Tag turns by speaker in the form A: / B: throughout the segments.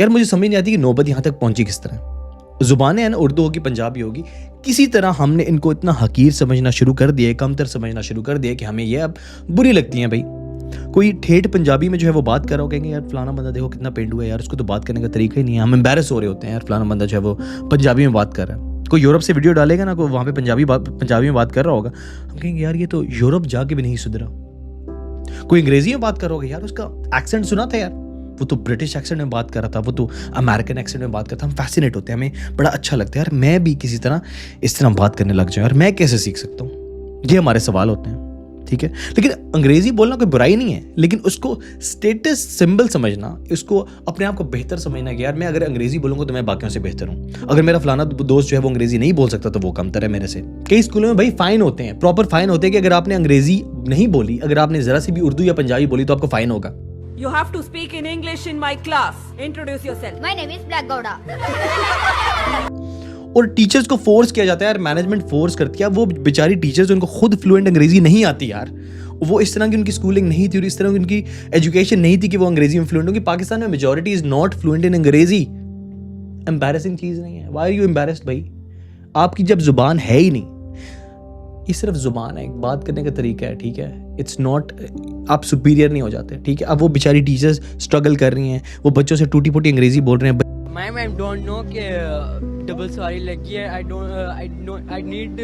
A: यार मुझे समझ नहीं आती कि नौबत यहाँ तक पहुंची किस तरह। जुबानें हैं ना, उर्दू होगी पंजाबी होगी, किसी तरह हमने इनको इतना हकीर समझना शुरू कर दिया, कमतर समझना शुरू कर दिया कि हमें ये अब बुरी लगती हैं। भाई कोई ठेठ पंजाबी में जो है वो बात कर रहा हो, कहेंगे यार फलाना बंदा देखो कितना पेंडू है यार, उसको तो बात करने का तरीका ही नहीं है। हम एम्बैरस हो रहे होते हैं यार, फलाना बंदा जो है वो पंजाबी में बात कर रहा है। कोई यूरोप से वीडियो डालेगा ना, कोई वहाँ पे पंजाबी में बात कर रहा होगा, हम कहेंगे यार ये तो यूरोप जाके भी नहीं सुधरा। कोई अंग्रेजी में बात कर रहा होगा, यार उसका एक्सेंट सुना था यार, वो तो ब्रिटिश एक्सेंट में बात कर रहा था, वो तो अमेरिकन एक्सेंट में बात करता। हम फैसिनेट होते हैं, हमें बड़ा अच्छा लगता है यार मैं भी किसी तरह इस तरह बात करने लग जाऊँ यार, मैं कैसे सीख सकता हूँ। ये हमारे सवाल होते हैं, ठीक है। लेकिन अंग्रेजी बोलना कोई बुराई नहीं है, लेकिन उसको स्टेटस सिंबल समझना, उसको अपने आप को बेहतर समझना कि यार मैं अगर अंग्रेजी बोलूंगा तो मैं बाकियों से बेहतर हूँ। अगर मेरा फलाना दोस्त जो है वो अंग्रेजी नहीं बोल सकता तो वो कमतर है मेरे से। कई स्कूलों में भाई फाइन होते हैं, प्रॉपर फाइन होते हैं कि अगर आपने अंग्रेजी नहीं बोली, अगर आपने जरा सी भी उर्दू या पंजाबी बोली तो आपको फाइन होगा।
B: You have to speak in English in my class. Introduce yourself.
C: My name is Black Gouda.
A: और टीचर्स को फोर्स किया जाता है यार, मैनेजमेंट फोर्स करती है। वो बेचारी टीचर्स उनको खुद फ्लुएंट अंग्रेजी नहीं आती यार, वो इस तरह की उनकी स्कूलिंग नहीं थी और इस तरह की उनकी एजुकेशन नहीं थी कि वो अंग्रेजी में फ्लुएंट होंगे। पाकिस्तान में majority is not fluent in अंग्रेजी। एम्बैरेसिंग चीज नहीं है। व्हाई आर यू एम्बैरेस्ड भाई? आपकी जब जुबान है ही नहीं, ये सिर्फ जुबान है, बात करने का तरीका है, ठीक है। इट्स नॉट, आप सुपीरियर नहीं हो जाते, ठीक है। अब वो बेचारी टीचर्स स्ट्रगल कर रही हैं, वो बच्चों से टूटी फूटी अंग्रेजी बोल रहे हैं।
D: मैम आई डोंट नो कि डबल सॉरी लगी है, I need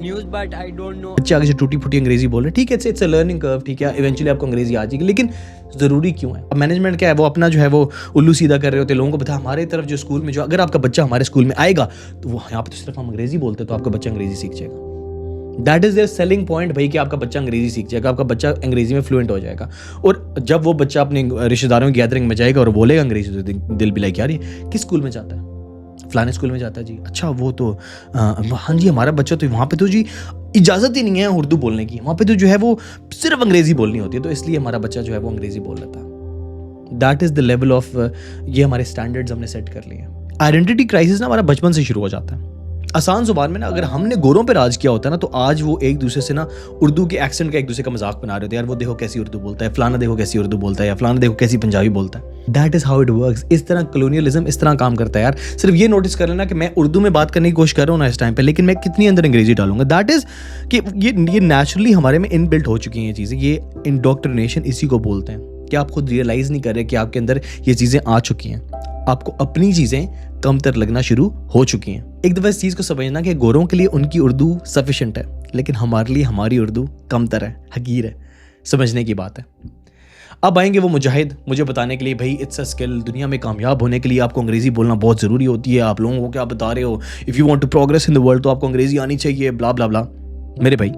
D: news but I don't know.
A: बच्चे आगे से टूटी फूटी अंग्रेजी बोल रहे हैं, ठीक है, इट्स अ लर्निंग कर्व, ठीक है, इवेंचुअली आपको अंग्रेजी आ जाएगी। लेकिन जरूरी क्यों है? अब मैनेजमेंट क्या है, वो अपना जो है वो उल्लू सीधा कर रहे होते हैं लोगों को। पता हमारे तरफ जो स्कूल में जो, अगर आपका बच्चा हमारे स्कूल में आएगा तो वो यहाँ पे तो सिर्फ हम अंग्रेजी बोलते हैं, तो आपका बच्चा अंग्रेजी सीख जाएगा। That is their selling point भाई, कि आपका बच्चा अंग्रेजी सीख जाएगा, आपका बच्चा अंग्रेजी में फ्लुएंट हो जाएगा। और जब वो बच्चा अपने रिश्तेदारों की गैदरिंग में जाएगा और बोलेगा अंग्रेजी, तो दिल भी लाइक यार ये किस स्कूल में जाता है? फलाने स्कूल में जाता है जी। अच्छा वो तो हाँ जी हमारा बच्चा तो वहाँ पे तो जी इजाज़त ही नहीं है उर्दू बोलने की, वहाँ पे तो जो है वो सिर्फ अंग्रेजी बोलनी होती है, तो इसलिए हमारा बच्चा जो है वो अंग्रेजी बोल लेता है। That is the level of, ये हमारे स्टैंडर्ड्स हमने सेट कर लिए। आइडेंटिटी क्राइसिस ना हमारा बचपन से शुरू हो जाता है। आसान जुबान में ना, अगर हमने गोरों पे राज किया होता है ना, तो आज वो एक दूसरे से ना उर्दू के एक्सेंट का एक दूसरे का मजाक बना रहे होते हैं, यार वो देखो कैसी उर्दू बोलता है, फलाना देखो कैसी उर्दू बोलता है, या फलाना देखो कैसी पंजाबी बोलता है। That is how it works. इस तरह कॉलोनियलिज्म इस तरह काम करता है यार। सिर्फ ये नोटिस कर लेना कि मैं उर्दू में बात करने की कोशिश कर रहा हूँ ना इस टाइम पे, लेकिन मैं कितनी अंदर अंग्रेजी डालूंगा। दैट इज कि ये नेचुरली हमारे में इनबिल्ट हो चुकी हैं ये चीज़ें। ये इंडोक्ट्रिनेशन इसी को बोलते हैं कि आप खुद रियलाइज नहीं कर रहे कि आपके अंदर ये चीज़ें आ चुकी हैं, आपको अपनी चीज़ें कमतर लगना शुरू हो चुकी हैं। एक दफ़ा इस चीज़ को समझना कि गोरों के लिए उनकी उर्दू सफिशिएंट है, लेकिन हमारे लिए हमारी उर्दू कमतर है, हकीर है। समझने की बात है। अब आएंगे वो मुजाहिद मुझे बताने के लिए, भाई इट्स अ स्किल, दुनिया में कामयाब होने के लिए आपको अंग्रेज़ी बोलना बहुत ज़रूरी होती है। आप लोगों को क्या बता रहे हो? If you want to progress in the world तो आपको अंग्रेज़ी आनी चाहिए, ब्ला ब्ला ब्ला। मेरे भाई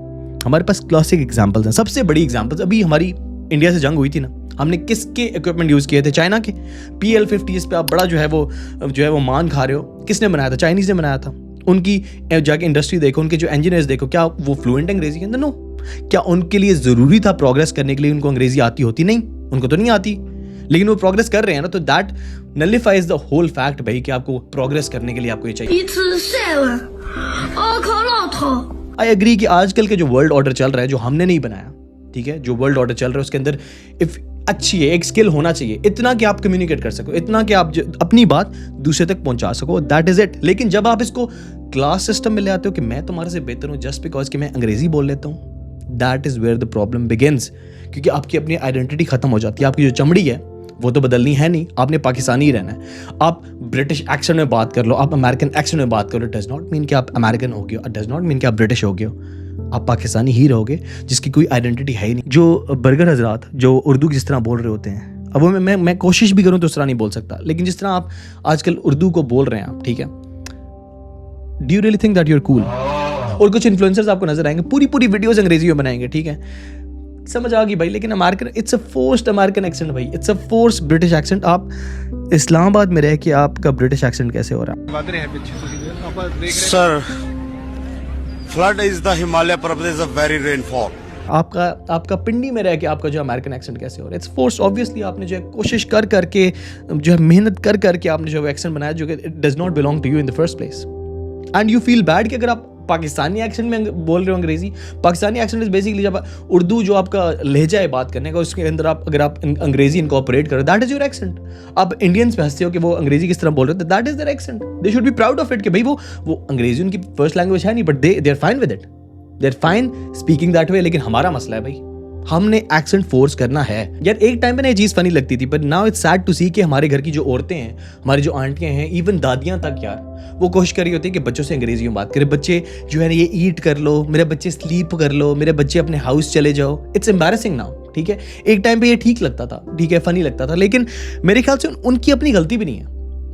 A: हमारे पास क्लासिक एग्जाम्पल्स हैं। सबसे बड़ी एग्जाम्पल्स, अभी हमारी इंडिया से जंग हुई थी ना, हमने किसके इक्विपमेंट यूज़ किए थे? चाइना के। PL-50 पे आप बड़ा जो है वो मान खा रहे हो। किसने बनाया था? चाइनीज़ ने बनाया था। उनकी जाके इंडस्ट्री देखो, उनके जो इंजीनियर्स देखो, क्या वो फ्लुएंट अंग्रेजी के अंदर? नो। क्या उनके लिए ज़रूरी था प्रोग्रेस करने के लिए उनको अंग्रेजी आती होती? नहीं, उनको तो नहीं आती, लेकिन वो प्रोग्रेस कर रहे हैं ना, तो दैट नलिफाइज द होल फैक्ट भाई कि आपको प्रोग्रेस करने के लिए आपको ये चाहिए। आई एग्री कि आजकल के जो वर्ल्ड ऑर्डर चल रहा है, जो हमने नहीं बनाया, ठीक है, जो वर्ल्ड ऑर्डर चल रहा है उसके अंदर इफ अच्छी है, एक स्किल होना चाहिए, इतना कि आप कम्युनिकेट कर सको, इतना कि आप अपनी बात दूसरे तक पहुंचा सको, दैट इज इट। लेकिन जब आप इसको क्लास सिस्टम में ले आते हो कि मैं तुम्हारे से बेहतर हूं जस्ट बिकॉज कि मैं अंग्रेजी बोल लेता हूं, that is where the problem begins. क्योंकि आपकी अपनी आइडेंटिटी खत्म हो जाती है। आपकी जो चमड़ी है वो तो बदलनी है नहीं, आपने पाकिस्तानी ही रहना है। आप ब्रिटिश एक्सेंट में बात कर लो, आप अमेरिकन एक्सेंट में बात करो, डज नॉट मीन कि आप अमेरिकन हो गए हो, डज नॉट मीन कि आप ब्रिटिश हो गए हो। आप पाकिस्तानी ही रहोगे जिसकी कोई आइडेंटिटी है ही नहीं। जो बर्गर हजरात जो उर्दू की जिस तरह बोल रहे होते हैं, अब वो मैं कोशिश भी करूं तो उस तरह नहीं बोल सकता, लेकिन जिस तरह आप आजकल उर्दू को बोल रहे हैं आप, ठीक है, do you really think that you are cool? और कुछ इन्फ्लुएंसर्स आपको नजर आएंगे पूरी वीडियोस अंग्रेजी में बनाएंगे, ठीक है, समझ आ गई भाई, लेकिन American, it's a forced American accent भाई, it's a forced British accent. आप इस्लामाबाद में रह के आपका ब्रिटिश एक्सेंट कैसे हो रहा है?
E: Sir, flood is the Himalaya पर्वत इज अ वेरी रेनफॉल।
A: आपका पिंडी में रह के आपका जो अमेरिकन एक्सेंट कैसे हो रहा है? It's forced. ऑब्वियसली आपने जो है कोशिश कर करके जो है मेहनत कर करके आपने जो एक्सेंट बनाया जो कि it does not belong to you in the first place, and you feel bad कि अगर आप पाकिस्तानी एक्सेंट में बोल रहे हो अंग्रेजी। पाकिस्तानी एक्सेंट इज बेसिकली जब उर्दू जो आपका लहजा है बात करने का, उसके अंदर आप अगर आप अंग्रेजी इनकॉर्पोरेट करो, दैट इज योर एक्सेंट। आप इंडियंस पे हंसते हो कि वो अंग्रेजी किस तरह बोल रहे हो, that is their accent. They should be proud of it कि भाई वो अंग्रेजी उनकी फर्स्ट लैंग्वेज है नहीं, but they are fine with it, they are fine speaking that way. लेकिन हमारा मसला है भाई, हमने एक्सेंट फोर्स करना है यार। एक टाइम पे ना ये चीज़ फनी लगती थी, पर नाउ इट्स सैड टू सी कि हमारे घर की जो औरतें हैं, हमारी जो आंटियां हैं, इवन दादियां तक यार, वो कोशिश कर रही होती है कि बच्चों से अंग्रेजी में बात करें। बच्चे जो है ना ये ईट कर लो, मेरे बच्चे स्लीप कर लो, मेरे बच्चे अपने हाउस चले जाओ। इट्स एम्बैरेसिंग नाउ, ठीक है। एक टाइम पे ये ठीक लगता था, ठीक है, फनी लगता था, लेकिन मेरे ख्याल से उनकी अपनी गलती भी नहीं है।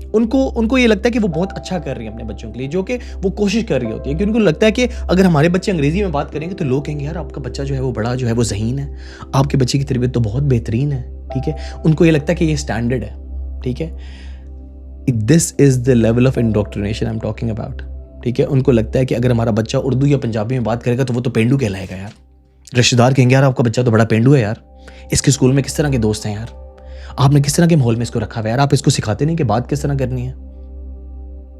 A: उनको ये लगता है कि वो बहुत अच्छा कर रही है अपने बच्चों के लिए, जो कि वो कोशिश कर रही होती है, कि उनको लगता है कि अगर हमारे बच्चे अंग्रेजी में बात करेंगे तो लोग कहेंगे यार आपका बच्चा जो है वो बड़ा जो है वो ज़हीन है, आपके बच्चे की तरबियत तो बहुत बेहतरीन है, ठीक है। उनको ये लगता है कि ये स्टैंडर्ड है, ठीक है। This is the level of indoctrination I am talking about, ठीक है। उनको लगता है कि अगर हमारा बच्चा उर्दू या पंजाबी में बात करेगा तो वो तो पेंडू कहलाएगा यार। रिश्तेदार कहेंगे यार आपका बच्चा तो बड़ा पेंडू है यार, इसके स्कूल में किस तरह के दोस्त हैं यार, आपने किस तरह के माहौल में इसको रखा हुआ है यार, आप इसको सिखाते नहीं कि बात किस तरह करनी है।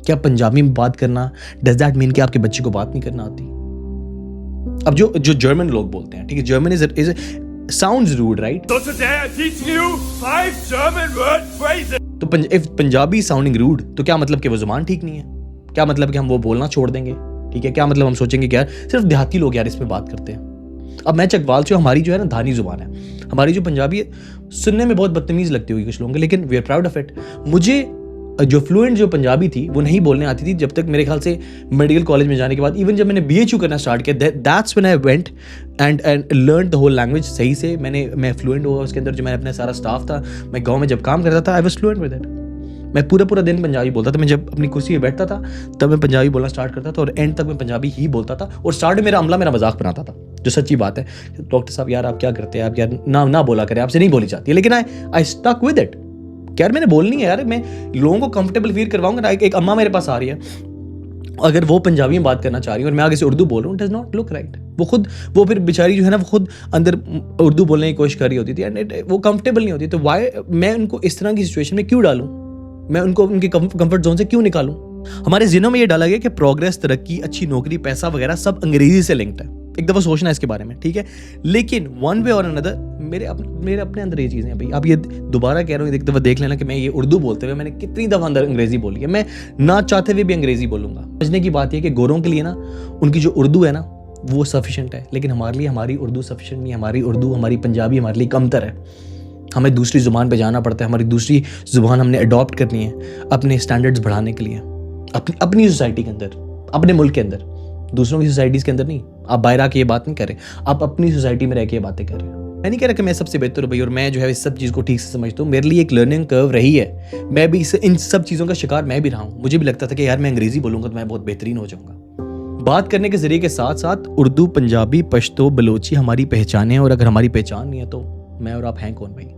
A: क्या पंजाबी में बात करना डज दैट मीन कि आपके बच्चे को बात नहीं करना आती? अब जो जर्मन लोग बोलते हैं, ठीक है, German is sounds rude, right?
C: So today I'm teaching you 5 German word phrases.
A: तो इफ पंजाबी साउंडिंग रूड, तो क्या मतलब कि वो जुबान ठीक नहीं है? क्या मतलब कि हम वो बोलना छोड़ देंगे? ठीक है, क्या मतलब हम सोचेंगे कि यार सिर्फ देहाती लोग यार इसमें बात करते हैं? अब मैं चकवाल से, हमारी जो है ना धानी जुबान है, हमारी जो पंजाबी है सुनने में बहुत बदतमीज लगती होगी कुछ लोगों को, लेकिन we are proud of it. मुझे जो फ्लुएंट जो पंजाबी थी वो नहीं बोलने आती थी जब तक मेरे ख्याल से मेडिकल कॉलेज में जाने के बाद, इवन जब मैंने BHU करना स्टार्ट किया, that's when I went and learn the whole language सही से। मैं फ्लुएंट हुआ उसके अंदर। जो मैंने अपना सारा स्टाफ था, मैं गाँव में जब काम करता था, I was fluent with it. मैं पूरा दिन पंजाबी बोलता था। मैं जब अपनी कुर्सी पे बैठता था तब मैं पंजाबी बोलना स्टार्ट करता था और एंड तक मैं पंजाबी ही बोलता था। और स्टार्ट में मेरा अमला मेरा मजाक बनाता था, जो सच्ची बात है। डॉक्टर साहब यार आप क्या करते हैं, आप यार ना बोला करें, आपसे नहीं बोली जाती है। लेकिन आई स्टक विद इट। यार मैंने बोलनी है यार, मैं लोगों को कंफर्टेबल फील करवाऊंगा ना। एक अम्मा मेरे पास आ रही है, अगर वो पंजाबी में बात करना चाह रही है और मैं आगे से उर्दू बोल रहा हूँ, डज नॉट लुक राइट। वो फिर बेचारी जो है ना, वो खुद अंदर उर्दू बोलने की कोशिश कर रही होती थी एंड वो कंफर्टेबल नहीं होती। तो वाई मैं उनको इस तरह की सिचुएशन में क्यों डालूं? मैं उनको उनके कंफर्ट जोन से क्यों निकालूं? हमारे जिनों में ये डाला गया कि प्रोग्रेस, तरक्की, अच्छी नौकरी, पैसा वगैरह सब अंग्रेजी से लिंक्ड है। एक दफ़ा सोचना इसके बारे में, ठीक है। लेकिन वन वे और अनदर मेरे अपने अंदर ये चीज़ें हैं भाई। आप ये दोबारा कह रहा हूँ, एक दफ़ा देख लेना कि मैं ये उर्दू बोलते हुए मैंने कितनी दफ़ा अंदर अंग्रेजी बोली है। मैं ना चाहते हुए भी अंग्रेजी बोलूँगा। समझने की बात यह कि गोरों के लिए ना उनकी जो उर्दू है ना वो सफिशेंट है, लेकिन हमारे लिए हमारी उर्दू सफिशेंट नहीं है। हमारी उर्दू, हमारी पंजाबी हमारे लिए कमतर है। हमें दूसरी ज़ुबान पे जाना पड़ता है। हमारी दूसरी ज़ुबान हमने अडॉप्ट करनी है अपने स्टैंडर्ड्स बढ़ाने के लिए, अपनी सोसाइटी के अंदर, अपने मुल्क के अंदर, दूसरों की सोसाइटीज़ के अंदर नहीं। आप बाहर आके ये बात नहीं कर रहे, आप अपनी सोसाइटी में रह के ये बातें कर रहे हैं। मैं नहीं कह रहा कि मैं सबसे बेहतर हूँ भाई और मैं जो है इस सब चीज़ को ठीक से समझता हूँ। मेरे लिए एक लर्निंग कर्व रही है। मैं भी इन सब चीज़ों का शिकार मैं भी रहा हूँ। मुझे भी लगता था कि यार मैं अंग्रेज़ी बोलूँगा तो मैं बहुत बेहतरीन हो जाऊँगा। बात करने के ज़रिए के साथ साथ उर्दू, पंजाबी, पश्तो, बलोची हमारी पहचान है, और अगर हमारी पहचान नहीं है तो मैं और आप हैं कौन भाई?